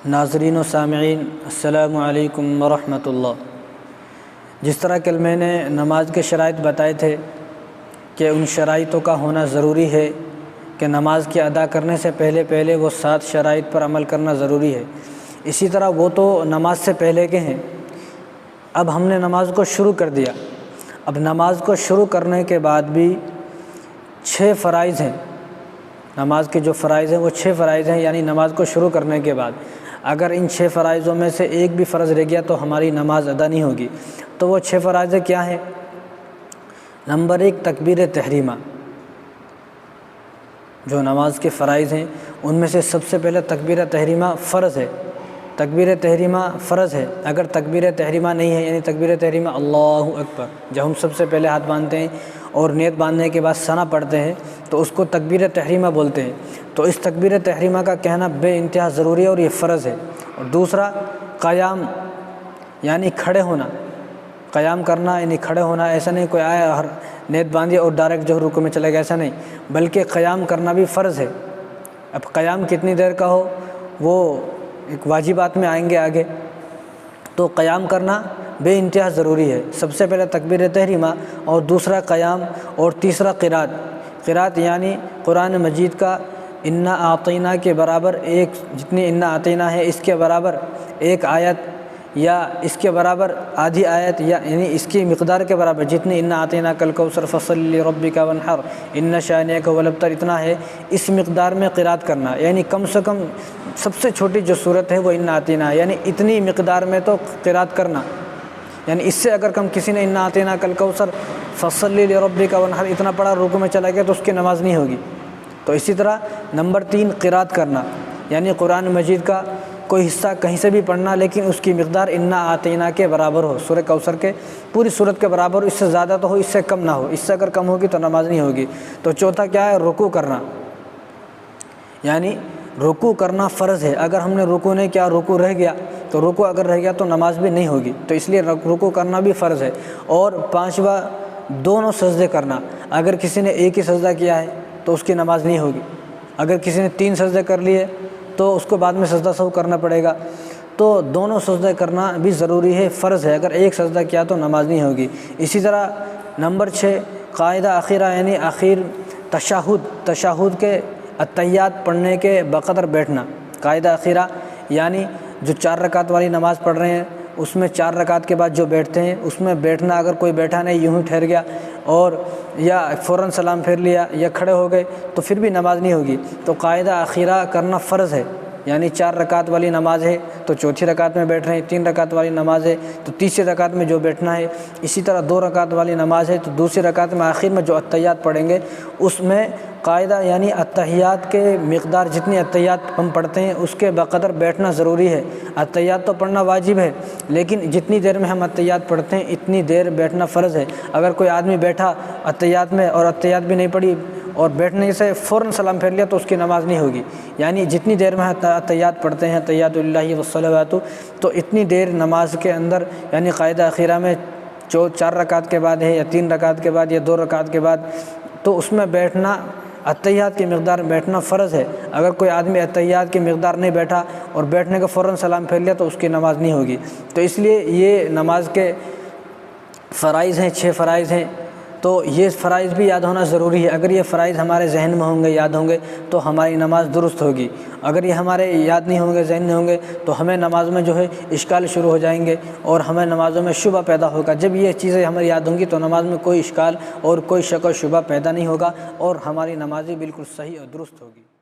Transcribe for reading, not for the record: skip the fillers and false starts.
ناظرین و سامعین السلام علیکم ورحمۃ اللہ۔ جس طرح کل میں نے نماز کے شرائط بتائے تھے کہ ان شرائطوں کا ہونا ضروری ہے کہ نماز کے ادا کرنے سے پہلے وہ 7 شرائط پر عمل کرنا ضروری ہے، اسی طرح وہ تو نماز سے پہلے کے ہیں۔ اب ہم نے نماز کو شروع کر دیا، اب نماز کو شروع کرنے کے بعد بھی 6 فرائض ہیں۔ نماز کے جو فرائض ہیں وہ 6 فرائض ہیں، یعنی نماز کو شروع کرنے کے بعد اگر ان 6 فرائضوں میں سے ایک بھی فرض رہ گیا تو ہماری نماز ادا نہیں ہوگی۔ تو وہ 6 فرائض کیا ہیں؟ نمبر 1 تکبیر تحریمہ۔ جو نماز کے فرائض ہیں ان میں سے سب سے پہلے تکبیر تحریمہ فرض ہے۔ تکبیر تحریمہ فرض ہے۔ اگر تکبیر تحریمہ نہیں ہے، یعنی تکبیر تحریمہ اللہ اکبر، جب ہم سب سے پہلے ہاتھ باندھتے ہیں اور نیت باندھنے کے بعد ثنا پڑھتے ہیں تو اس کو تکبیر تحریمہ بولتے ہیں۔ تو اس تکبیر تحریمہ کا کہنا بے انتہا ضروری ہے اور یہ فرض ہے۔ اور دوسرا قیام، یعنی کھڑے ہونا، قیام کرنا یعنی کھڑے ہونا۔ ایسا نہیں کوئی آیا ہر نیت باندھی اور ڈائریکٹ جو رکوع میں چلے گا، ایسا نہیں، بلکہ قیام کرنا بھی فرض ہے۔ اب قیام کتنی دیر کا ہو وہ ایک واجبات میں آئیں گے آگے، تو قیام کرنا بے انتہا ضروری ہے۔ سب سے پہلے تکبیر تحریمہ اور دوسرا قیام اور تیسرا قرات۔ قرات یعنی قرآن مجید کا انا اعطینا کے برابر ایک، جتنی انا اعطینا ہے اس کے برابر ایک آیت یا اس کے برابر آدھی آیت، یعنی اس کی مقدار کے برابر جتنی انا اعطینا کل کوثر فصل لربک وانحر ان شانئک هو الابتر اتنا ہے، اس مقدار میں قرات کرنا، یعنی کم سے کم سب سے چھوٹی جو صورت ہے وہ انا اعطینا ہے، یعنی اتنی مقدار میں تو قرات کرنا۔ یعنی اس سے اگر کم کسی نے انا اعطینا کل کوثر فصل لربک وانحر اتنا پڑھا رکوع میں چلا گیا تو اس کی نماز نہیں ہوگی۔ تو اسی طرح نمبر 3 قرات کرنا، یعنی قرآن مجید کا کوئی حصہ کہیں سے بھی پڑھنا لیکن اس کی مقدار انا اعطینا کے برابر ہو، سورہ کوثر کے پوری صورت کے برابر ہو، اس سے زیادہ تو ہو، اس سے کم نہ ہو۔ اس سے اگر کم ہوگی تو نماز نہیں ہوگی۔ تو چوتھا کیا ہے؟ رکوع کرنا، یعنی رکوع کرنا فرض ہے۔ اگر ہم نے رکوع نہیں کیا، رکوع رہ گیا تو رکوع اگر رہ گیا تو نماز بھی نہیں ہوگی، تو اس لیے رکوع کرنا بھی فرض ہے۔ اور 5واں دونوں سجدے کرنا۔ اگر کسی نے ایک ہی سجدہ کیا ہے تو اس کی نماز نہیں ہوگی۔ اگر کسی نے 3 سجدے کر لیے تو اس کو بعد میں سجدہ سہو کرنا پڑے گا۔ تو دونوں سجدے کرنا بھی ضروری ہے، فرض ہے۔ اگر ایک سجدہ کیا تو نماز نہیں ہوگی۔ اسی طرح نمبر 6 قاعدہ اخیرہ، یعنی آخر تشہد کے اتحیات پڑھنے کے بقدر بیٹھنا۔ قاعدہ اخیرہ یعنی جو 4 رکعت والی نماز پڑھ رہے ہیں اس میں 4 رکعت کے بعد جو بیٹھتے ہیں اس میں بیٹھنا، اگر کوئی بیٹھا نہیں یوں ہی ٹھہر گیا اور یا فوراً سلام پھیر لیا یا کھڑے ہو گئے تو پھر بھی نماز نہیں ہوگی۔ تو قاعدہ اخیرہ کرنا فرض ہے، یعنی 4 رکعت والی نماز ہے تو چوتھی رکعت میں بیٹھ رہے ہیں، 3 رکعت والی نماز ہے تو تیسری رکعت میں جو بیٹھنا ہے۔ اسی طرح 2 رکعت والی نماز ہے تو دوسری رکعت میں آخر میں جو اتحیات پڑھیں گے اس میں قاعدہ یعنی اتحیات کے مقدار، جتنی اتحیات ہم پڑھتے ہیں اس کے بقدر بیٹھنا ضروری ہے۔ اتحیات تو پڑھنا واجب ہے لیکن جتنی دیر میں ہم اتحیات پڑھتے ہیں اتنی دیر بیٹھنا فرض ہے۔ اگر کوئی آدمی بیٹھا اتحیات میں اور اتحیات بھی نہیں پڑھی اور بیٹھنے سے فوراً سلام پھیر لیا تو اس کی نماز نہیں ہوگی۔ یعنی جتنی دیر میں اتحیات پڑھتے ہیں، تحیات اللہ والصلوات، تو اتنی دیر نماز کے اندر، یعنی قاعدہ اخیرہ میں جو 4 رکعت کے بعد ہے یا 3 رکعت کے بعد یا 2 رکعت کے بعد، تو اس میں بیٹھنا، اتحیات کی مقدار بیٹھنا فرض ہے۔ اگر کوئی آدمی اتحیات کی مقدار نہیں بیٹھا اور بیٹھنے کا فوراً سلام پھیر لیا تو اس کی نماز نہیں ہوگی۔ تو اس لیے یہ نماز کے فرائض ہیں، 6 فرائض ہیں، تو یہ فرائض بھی یاد ہونا ضروری ہے۔ اگر یہ فرائض ہمارے ذہن میں ہوں گے، یاد ہوں گے تو ہماری نماز درست ہوگی۔ اگر یہ ہمارے یاد نہیں ہوں گے، ذہن نہیں ہوں گے تو ہمیں نماز میں جو ہے اشکال شروع ہو جائیں گے اور ہمیں نمازوں میں شبہ پیدا ہوگا۔ جب یہ چیزیں ہمیں یاد ہوں گی تو نماز میں کوئی اشکال اور کوئی شک و شبہ پیدا نہیں ہوگا اور ہماری نمازیں بالکل صحیح اور درست ہوگی۔